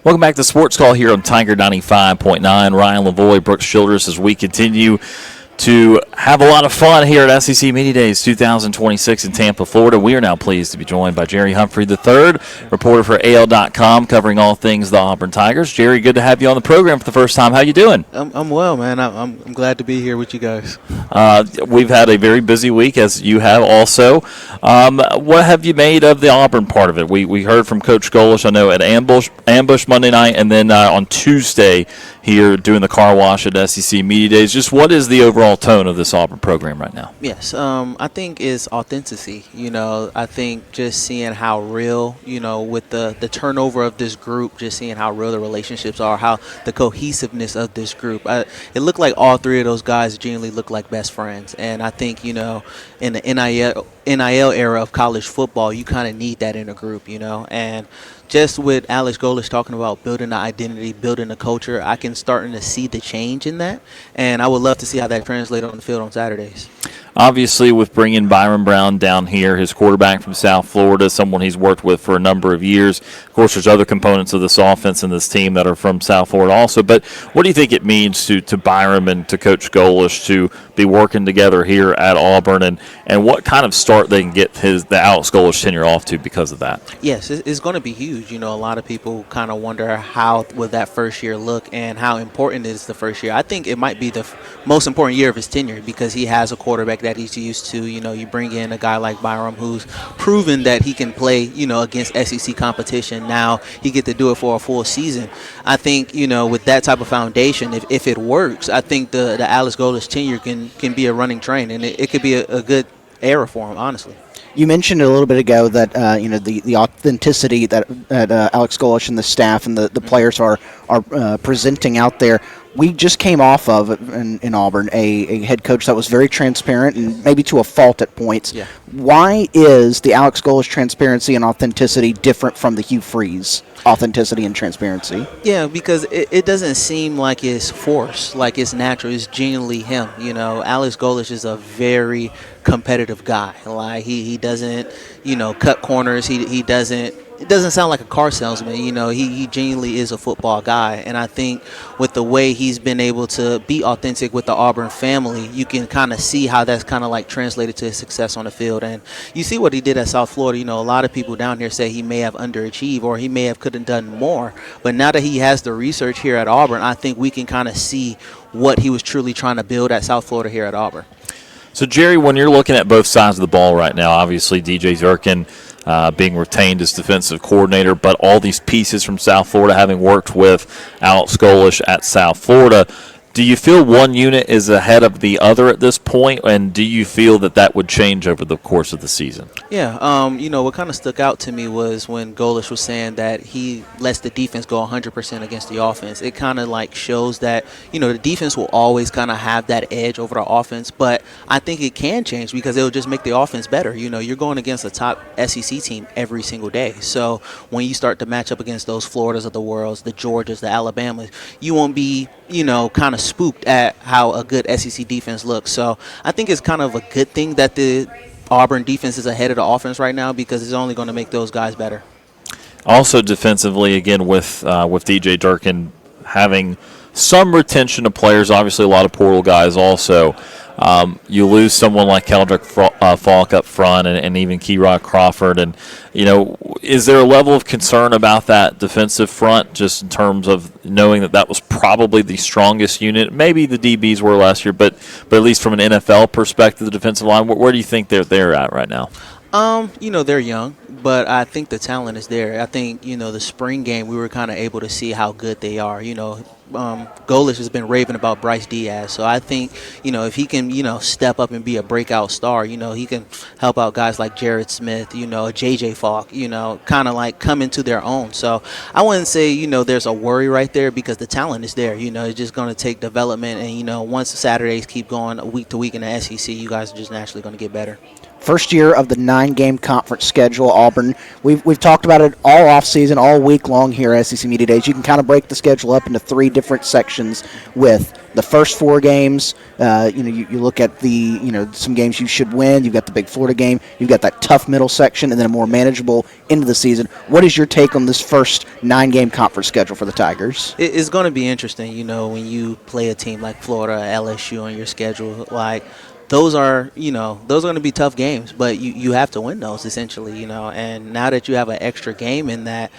Welcome back to Sports Call here on Tiger 95.9. Ryan Lavoie, Brooks Childress, as we continue to have a lot of fun here at SEC Media Days 2026 in Tampa, Florida. We are now pleased to be joined by Jerry Humphrey III, reporter for AL.com, covering all things the Auburn Tigers. Jerry, good to have you on the program for the first time. How you doing? I'm well, man. I'm glad to be here with you guys. We've had a very busy week, as you have also. What have you made of the Auburn part of it? We heard from Coach Golesh, I know, at Ambush Monday night, and then on Tuesday here doing the car wash at SEC Media Days. Just what is the overall tone of this Auburn program right now? Yes, I think it's authenticity. I think just seeing how real, with the turnover of this group, just seeing how real the relationships are, how the cohesiveness of this group. It looked like all three of those guys genuinely look like best friends. And I think, in the NIL era of college football, you kind of need that in a group, and just with Alex Golesh talking about building the identity, building the culture, I can starting to see the change in that, and I would love to see how that translates on the field on Saturdays. Obviously, with bringing Byrum Brown down here, his quarterback from South Florida, someone he's worked with for a number of years. Of course, there's other components of this offense and this team that are from South Florida also. But what do you think it means to Byrum and to Coach Golesh to be working together here at Auburn, and what kind of start they can get the Alex Golesh tenure off to because of that? Yes, it's going to be huge. A lot of people kind of wonder how will that first year look and how important is the first year. I think it might be the most important year of his tenure because he has a quarterback that he's used to. You bring in a guy like Byrum who's proven that he can play, against SEC competition. Now he get to do it for a full season. I think, with that type of foundation, if it works, I think the Alex Golesh tenure can be a running train, and it could be a good era for him, honestly. You mentioned a little bit ago that the authenticity that Alex Golesh and the staff and the players are presenting out there. We just came off of, in Auburn, a head coach that was very transparent and maybe to a fault at points. Yeah. Why is the Alex Golesh transparency and authenticity different from the Hugh Freeze authenticity and transparency? Yeah, because it doesn't seem like it's forced, like it's natural. It's genuinely him. Alex Golesh is a very competitive guy. Like he doesn't, cut corners. He doesn't. It doesn't sound like a car salesman. He genuinely is a football guy. And I think with the way he's been able to be authentic with the Auburn family, you can kind of see how that's kind of like translated to his success on the field. And you see what he did at South Florida. A lot of people down here say he may have underachieved or he may have could have done more. But now that he has the research here at Auburn, I think we can kind of see what he was truly trying to build at South Florida here at Auburn. So, Jerry, when you're looking at both sides of the ball right now, obviously DJ Durkin being retained as defensive coordinator, but all these pieces from South Florida having worked with Alex Golesh at South Florida, do you feel one unit is ahead of the other at this point, and do you feel that would change over the course of the season? Yeah, what kind of stuck out to me was when Golesh was saying that he lets the defense go 100% against the offense. It kind of like shows that, the defense will always kind of have that edge over the offense, but I think it can change because it will just make the offense better. You're going against a top SEC team every single day. So when you start to match up against those Floridas of the world, the Georgias, the Alabamas, you won't be, kind of spooked at how a good SEC defense looks. So I think it's kind of a good thing that the Auburn defense is ahead of the offense right now because it's only going to make those guys better. Also defensively, again, with DJ Durkin having some retention of players, obviously a lot of portal guys also. You lose someone like Keldrick Falk up front and even Key-Rod Crawford. And, is there a level of concern about that defensive front just in terms of knowing that was probably the strongest unit? Maybe the DBs were last year, but at least from an NFL perspective, the defensive line, where do you think they're at right now? They're young, but I think the talent is there. I think, the spring game, we were kind of able to see how good they are. Golesh has been raving about Bryce Diaz. So I think, if he can, step up and be a breakout star, he can help out guys like Jared Smith, JJ Falk, kind of like come into their own. So I wouldn't say, there's a worry right there because the talent is there. It's just going to take development. And, once the Saturdays keep going week to week in the SEC, you guys are just naturally going to get better. First year of the 9-game conference schedule, Auburn. We've talked about it all offseason, all week long here at SEC Media Days. You can kind of break the schedule up into 3 different sections with the first 4 games. You look at some games you should win. You've got the big Florida game. You've got that tough middle section, and then a more manageable end of the season. What is your take on this first 9-game conference schedule for the Tigers? It's going to be interesting, when you play a team like Florida, LSU on your schedule, like. Those are going to be tough games, but you have to win those essentially, and now that you have an extra game in that,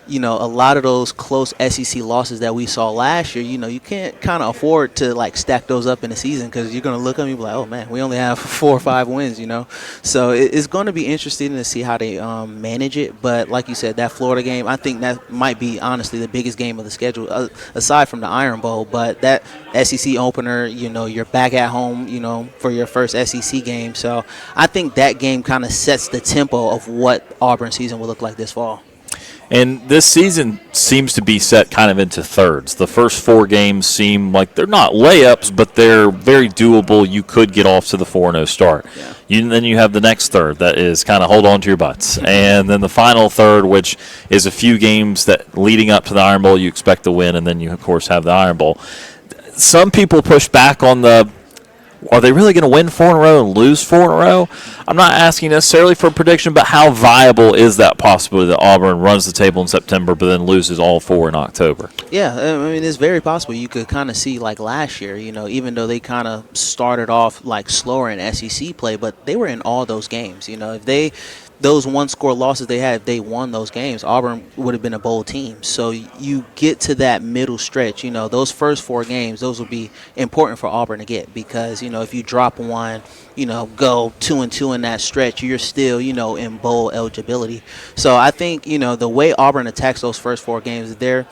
a lot of those close SEC losses that we saw last year, you can't kind of afford to like stack those up in the season because you're going to look at me and be like, oh man, we only have 4 or 5 wins, So it's going to be interesting to see how they manage it. But like you said, that Florida game, I think that might be honestly the biggest game of the schedule aside from the Iron Bowl. But that SEC opener, you're back at home, for your first SEC game. So I think that game kind of sets the tempo of what Auburn season will look like this fall. And this season seems to be set kind of into thirds. The first 4 games seem like they're not layups, but they're very doable. You could get off to the 4-0 start. Yeah. Then you have the next third that is kind of hold on to your butts. And then the final third, which is a few games that leading up to the Iron Bowl you expect to win, and then you, of course, have the Iron Bowl. Some people push back on are they really going to win 4 in a row and lose 4 in a row? I'm not asking necessarily for a prediction, but how viable is that possibility that Auburn runs the table in September but then loses all 4 in October? Yeah, I mean, it's very possible. You could kind of see like last year, even though they kind of started off like slower in SEC play, but they were in all those games. If those 1-score losses they had, if they won those games, Auburn would have been a bowl team. So you get to that middle stretch, those first 4 games, those will be important for Auburn to get because, if you drop one, go 2-2 in that stretch, you're still, in bowl eligibility. So I think, the way Auburn attacks those first 4 games, they're,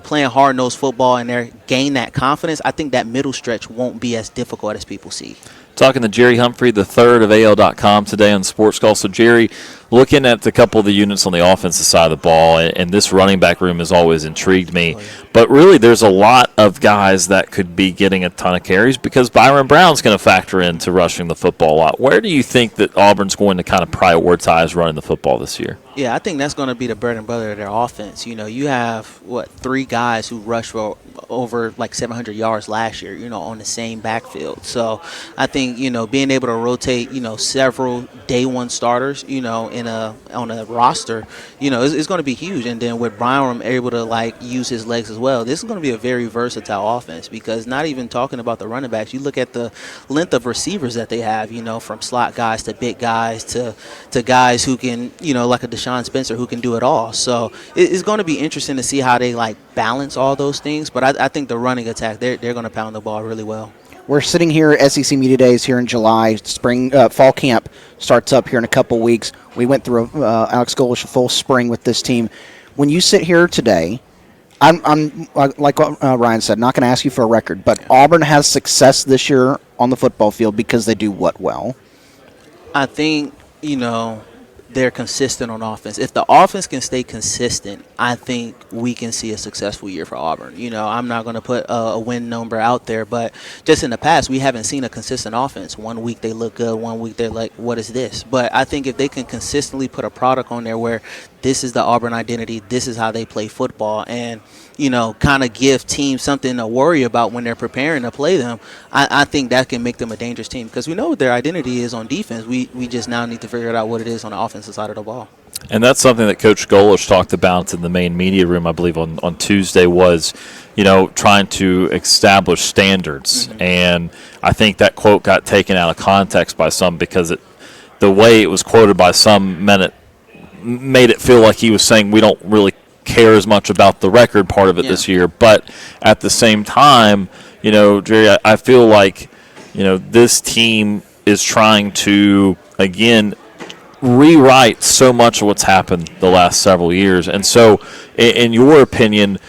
playing hard-nosed football and they're gaining that confidence. I think that middle stretch won't be as difficult as people see. Talking to Jerry Humphrey III of AL.com today on SportsCall. So, Jerry, looking at a couple of the units on the offensive side of the ball, and this running back room has always intrigued me. Oh, yeah. But really, there's a lot of guys that could be getting a ton of carries because Byrum Brown's going to factor into rushing the football a lot. Where do you think that Auburn's going to kind of prioritize running the football this year? Yeah, I think that's going to be the bread and butter of their offense. You have, 3 guys who rushed for over like 700 yards last year, on the same backfield. So I think, being able to rotate, several day one starters, on a roster, is going to be huge. And then with Byrum able to like use his legs as well, this is going to be a very versatile offense because not even talking about the running backs, you look at the length of receivers that they have, from slot guys to big guys to guys who can, like a Deshaun Spencer who can do it all. So it's going to be interesting to see how they like balance all those things. But I think the running attack, they're going to pound the ball really well. We're sitting here at SEC Media Days here in July. Fall camp starts up here in a couple weeks. We went through Alex Golesh a full spring with this team. When you sit here today, I'm like what Ryan said, not going to ask you for a record, but Auburn has success this year on the football field because they do what well? I think, they're consistent on offense. If the offense can stay consistent, I think we can see a successful year for Auburn. I'm not going to put a win number out there, but just in the past, we haven't seen a consistent offense. One week they look good, one week they're like, what is this? But I think if they can consistently put a product on there where this is the Auburn identity, this is how they play football, and kind of give teams something to worry about when they're preparing to play them, I think that can make them a dangerous team because we know what their identity is on defense. We just now need to figure out what it is on the offensive side of the ball. And that's something that Coach Golesh talked about in the main media room, I believe, on Tuesday was, trying to establish standards. Mm-hmm. And I think that quote got taken out of context by some because the way it was quoted by some made it feel like he was saying we don't really care as much about the record part of it this year. But at the same time, Jerry, I feel like, this team is trying to, again, rewrite so much of what's happened the last several years. And so, in your opinion,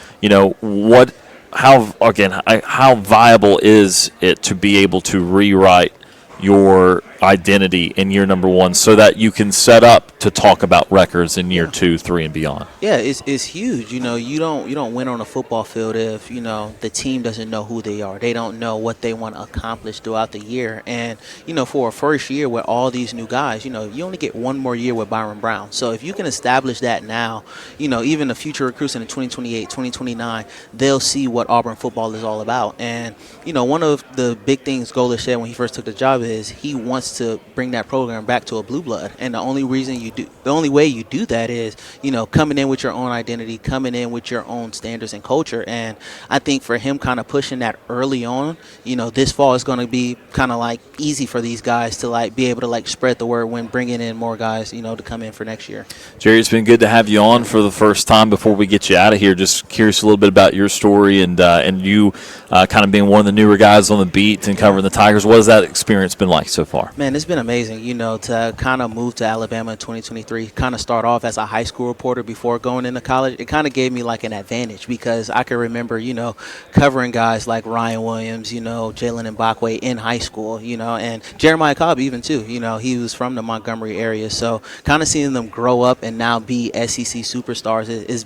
how viable is it to be able to rewrite your identity in year number one so that you can set up to talk about records in year 2, 3, and beyond? Yeah, it's huge. You know, you don't win on a football field if, you know, the team doesn't know who they are. They don't know what they want to accomplish throughout the year. And, you know, for a first year with all these new guys, you know, you only get one more year with Byrum Brown. So if you can establish that now, you know, even the future recruits in 2028, 2029, they'll see what Auburn football is all about. And, you know, one of the big things Golesh said when he first took the job is he wants to bring that program back to a blue blood. And the only way you do that is, you know, coming in with your own identity, coming in with your own standards and culture. And I think for him kind of pushing that early on, you know, this fall is going to be kind of like easy for these guys to like be able to like spread the word when bringing in more guys, you know, to come in for next year. Jerry, it's been good to have you on for the first time. Before we get you out of here, just curious a little bit about your story and you kind of being one of the newer guys on the beat and covering the Tigers. What has that experience been like so far? Man, it's been amazing, you know, to kind of move to Alabama in 2023, kind of start off as a high school reporter before going into college. It kind of gave me like an advantage because I can remember, you know, covering guys like Ryan Williams, you know, Jalen Mbakwe in high school, you know, and Jeremiah Cobb even too, you know, he was from the Montgomery area. So kind of seeing them grow up and now be SEC superstars, it's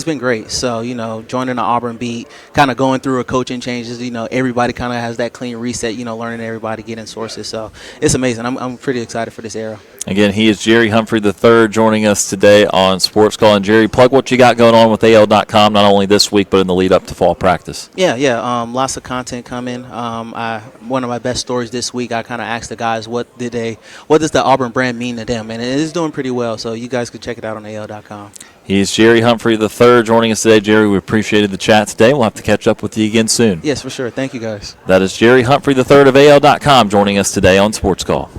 been great. So, you know, joining the Auburn beat, kind of going through a coaching changes, you know, everybody kind of has that clean reset, you know, learning everybody getting sources. So it's amazing. I'm pretty excited for this era. Again, he is Jerry Humphrey III joining us today on Sports Call. And Jerry, plug what you got going on with AL.com, not only this week but in the lead up to fall practice. Yeah. Lots of content coming. One of my best stories this week, I kind of asked the guys what does the Auburn brand mean to them, and it is doing pretty well. So you guys could check it out on AL.com. He's Jerry Humphrey III joining us today. Jerry, we appreciated the chat today. We'll have to catch up with you again soon. Yes, for sure. Thank you, guys. That is Jerry Humphrey III of AL.com joining us today on Sports Call.